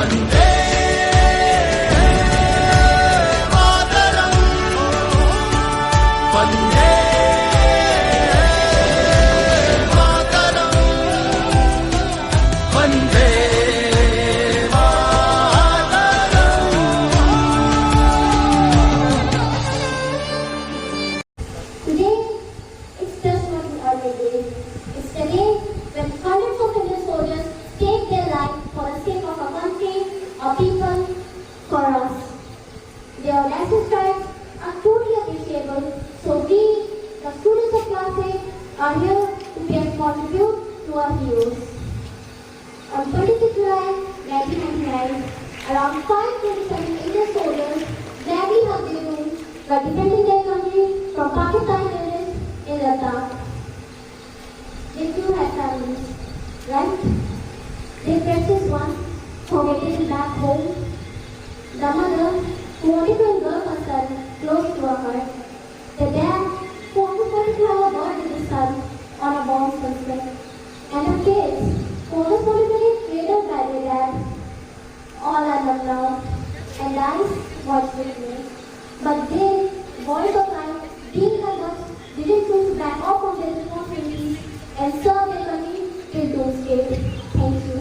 Vande Mataram, Vande Mataram, Vande Today, it's just not an ordinary day. It's the day when hundreds of Indian soldiers take their life for the sake of our country, our people, for us. Their audacious strikes are totally appreciable. So we, the students of Class 8, are here to pay a small tribute to our heroes. On 26 July 1999, around 527 Indian soldiers gladly hugged their wounds by defending their country from Pakistan terrorists in Ladakh. They too had families, right? Their precious ones who were taken back home. The mother who wanted to engulf her son close to her heart. The dad who wanted to have a word with his son on a bomb's suspect. And the kids who always wanted to get cradled by their dad. All are loved now and lies watch with me. But they, boys of life, being like us, didn't choose to back off from their responsibilities and serve their country till doomsday. Thank you.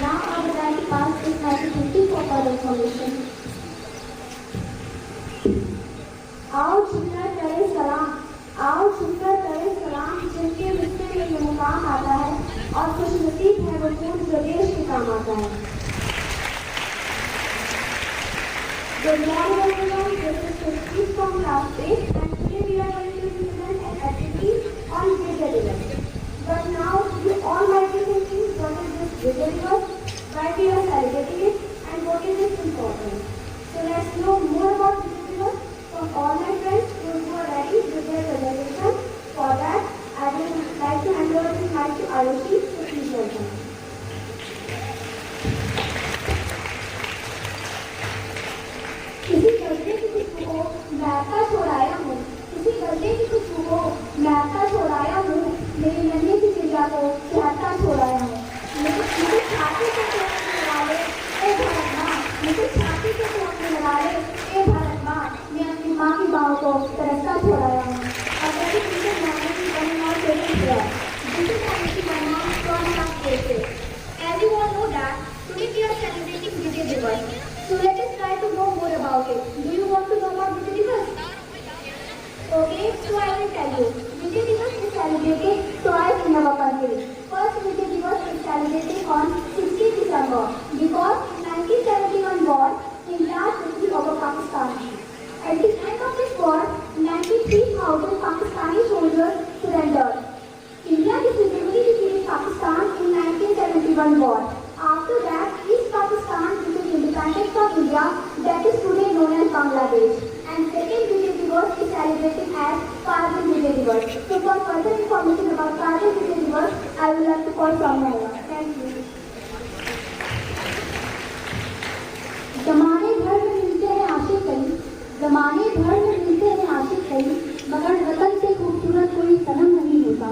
Now I would like to pass this message for further information. आओ झुककर करें सलाम, आओ झुककर करें सलाम, जिनके रिश्ते में ये मुकाम आता है और खुशनसीब है वो खून जो देश के काम आता है। Good morning everyone, this is Christy from Class 8 and today we are going to implement an activity on Vijay Diwas. But now you all might be thinking what is this Vijay Diwas, why we are celebrating it and what is its importance. So let's know more about Vijay Diwas from all my friends who are ready with their presentation. For that, I would like to hand over this mic to Arushi, so please welcome. किसी गड्ढे की खुशबू को मैं आपका छोड़ाया हूँ, किसी गड्ढे की खुशबू को मैं आपका छोड़ाया हूँ, मेरी नन्ही सी चिड़िया को चाहता छोड़ाया हूँ। मुझे छाती से तोड़ने लगा ले ए भारत माँ, मुझे छाती से तोड़ने लगा ले ए भारत माँ, मैं अपनी माँ की बाहों को तरसता छोड़ाया हूँ। और कभी किसी माने की बनना फेवरेट है, जिसे माने की बनना कौन सा favourite. As you all know that today we are celebrating Vijay Diwas. So let us try to know more about it. Do you want to know about Vijay Diwas? Okay, so I will tell you. Vijay Diwas is celebrated twice in our country. First Vijay Diwas is celebrated on 16th December because in 1971 war, India took over Pakistan. At the end of this war, 93,000 Pakistani soldiers surrendered. India defeated Pakistan in 1971 war. After that, East Pakistan became independent from India, that is today known as Bangladesh. And second Vijay Diwas is celebrated as Kargil Vijay Diwas. So for further information about Kargil Vijay Diwas, I would like to call Soumya. Thank you. जमाने भर में मिलते हैं आशिक कई, जमाने भर में मिलते हैं आशिक कई, मगर वतन से खूबसूरत कोई सनम नहीं होता।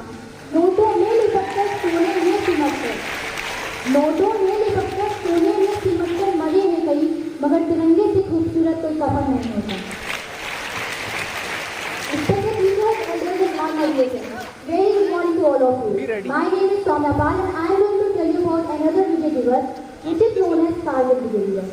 नोटों में लिपट कर सोने में सिमट कर, नोटों में लिपट कर सोने में सिमट कर मरे हैं कई, मगर तिरंगे से खूबसूरत कोई कफन नहीं होता। Very good morning to all of you. My name is Soumya Pal and I am going to tell you about another Vijay Diwas, which is known as Kargil Vijay Diwas.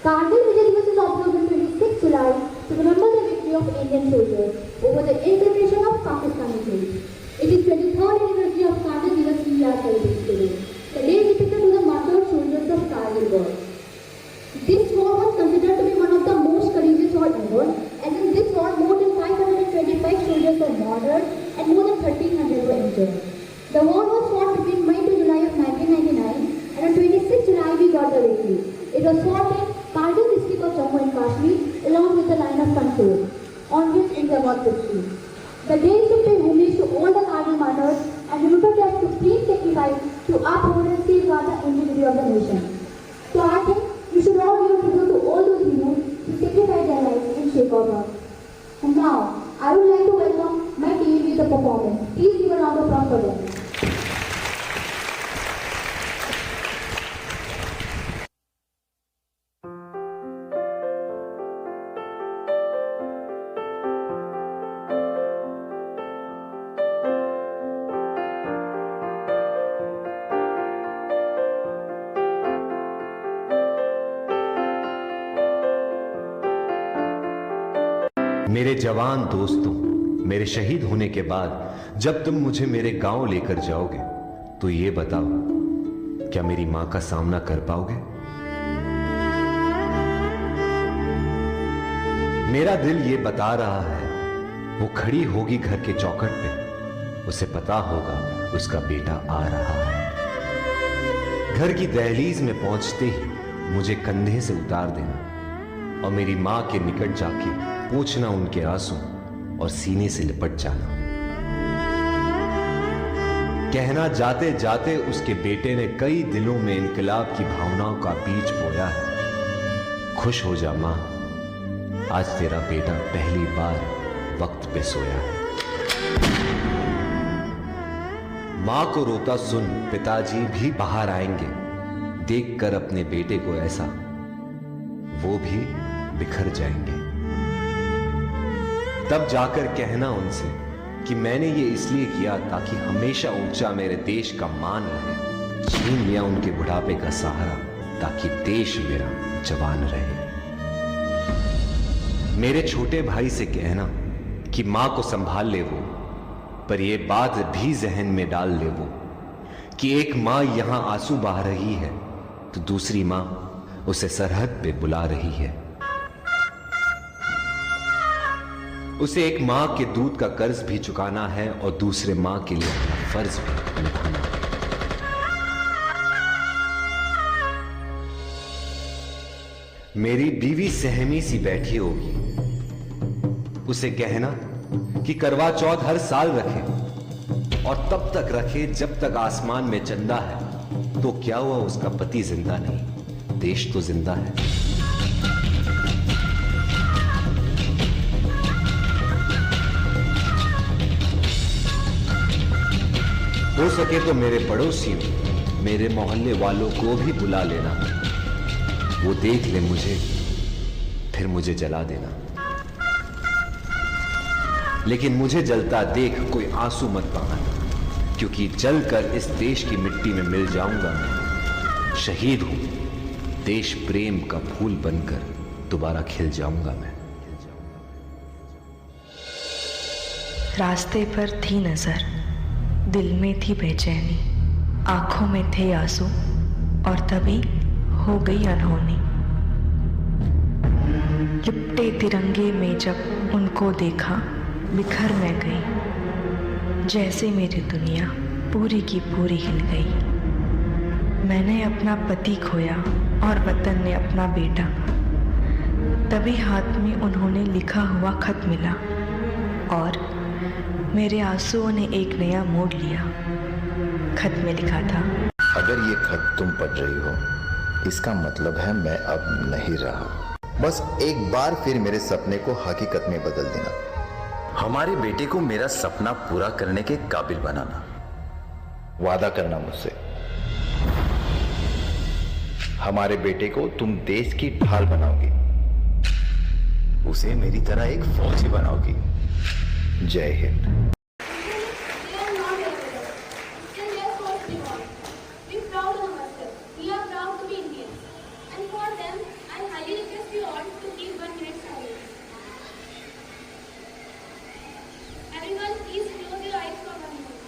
Kargil Vijay Diwas is observed on 26 July to remember the victory of Indian soldiers over the infiltration of Pakistani troops. It is 23rd anniversary of Kargil Diwas we are celebrating today. The day is depicted to the martyred soldiers of Kargil war. This war was considered to be one of the most courageous war ever, and in this war more than 525 soldiers were murdered and more than 1,300 were injured. The war was fought between May to July of 1999, and on 26 July we got the victory. It was fought in Kargil district of Jammu and Kashmir along with the line of control, on which India got victory. The day is to pay homage to all the Kargil martyrs and remember their supreme sacrifice to uphold and safeguard the integrity of the nation. So I think we should all give a tribute to all those heroes who sacrificed their lives in shape of our. And now, I would like to welcome my team with the performance. Please give a round of applause for them. मेरे जवान दोस्तों, मेरे शहीद होने के बाद जब तुम मुझे मेरे गांव लेकर जाओगे तो ये बताओ, क्या मेरी मां का सामना कर पाओगे? मेरा दिल ये बता रहा है, वो खड़ी होगी घर के चौखट पे, उसे पता होगा उसका बेटा आ रहा है। घर की दहलीज में पहुंचते ही मुझे कंधे से उतार देना और मेरी मां के निकट जाके पोंछना उनके आंसू और सीने से लिपट जाना। कहना जाते जाते उसके बेटे ने कई दिलों में इनकलाब की भावनाओं का बीज बोया है। खुश हो जा मां, आज तेरा बेटा पहली बार वक्त पे सोया है। मां को रोता सुन पिताजी भी बाहर आएंगे, देखकर अपने बेटे को ऐसा वो भी बिखर जाएंगे। तब जाकर कहना उनसे कि मैंने ये इसलिए किया ताकि हमेशा ऊंचा मेरे देश का मान रहे। छीन लिया उनके बुढ़ापे का सहारा ताकि देश मेरा जवान रहे। मेरे छोटे भाई से कहना कि मां को संभाल ले वो, पर ये बात भी जहन में डाल ले वो कि एक मां यहां आंसू बहा रही है तो दूसरी मां उसे सरहद पे बुला रही है। उसे एक मां के दूध का कर्ज भी चुकाना है और दूसरे मां के लिए अपना फर्ज भी निभाना है। मेरी बीवी सहमी सी बैठी होगी, उसे कहना कि करवा चौथ हर साल रखे और तब तक रखे जब तक आसमान में चंदा है। तो क्या हुआ उसका पति जिंदा नहीं, देश तो जिंदा है। हो सके तो मेरे पड़ोसियों, मेरे मोहल्ले वालों को भी बुला लेना, वो देख ले मुझे, फिर मुझे जला देना। लेकिन मुझे जलता देख कोई आंसू मत बहाना, क्योंकि जलकर इस देश की मिट्टी में मिल जाऊंगा मैं। शहीद हूं, देश प्रेम का फूल बनकर दोबारा खिल जाऊंगा मैं। रास्ते पर थी नजर, दिल में थी बेचैनी, आंखों में थे आंसू और तभी हो गई अनहोनी। लिपटे तिरंगे में जब उनको देखा बिखर मैं गई, जैसे मेरी दुनिया पूरी की पूरी हिल गई। मैंने अपना पति खोया और वतन ने अपना बेटा। तभी हाथ में उन्होंने लिखा हुआ खत मिला और मेरे आंसुओं ने एक नया मोड़ लिया। खत में लिखा था, अगर ये खत तुम पढ़ रही हो, इसका मतलब है मैं अब नहीं रहा। बस एक बार फिर मेरे सपने को हकीकत में बदल देना। हमारे बेटे को मेरा सपना पूरा करने के काबिल बनाना। वादा करना मुझसे, हमारे बेटे को तुम देश की ढाल बनाओगी, उसे मेरी तरह एक फौजी बनाओगी। जय Hind. Everyone, please close your eyes for 1 minute.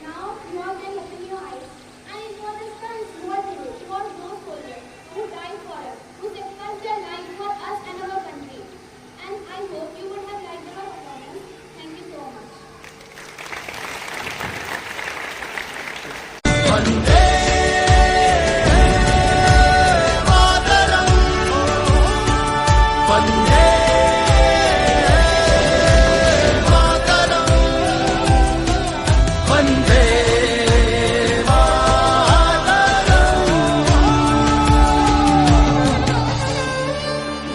Now you all can open your eyes. And it was the sons who were heroes. It was those soldiers who died for us, who sacrificed their lives for us and our country. And I hope you would have liked our performance. Thank you so much. Vande Mataram, Vande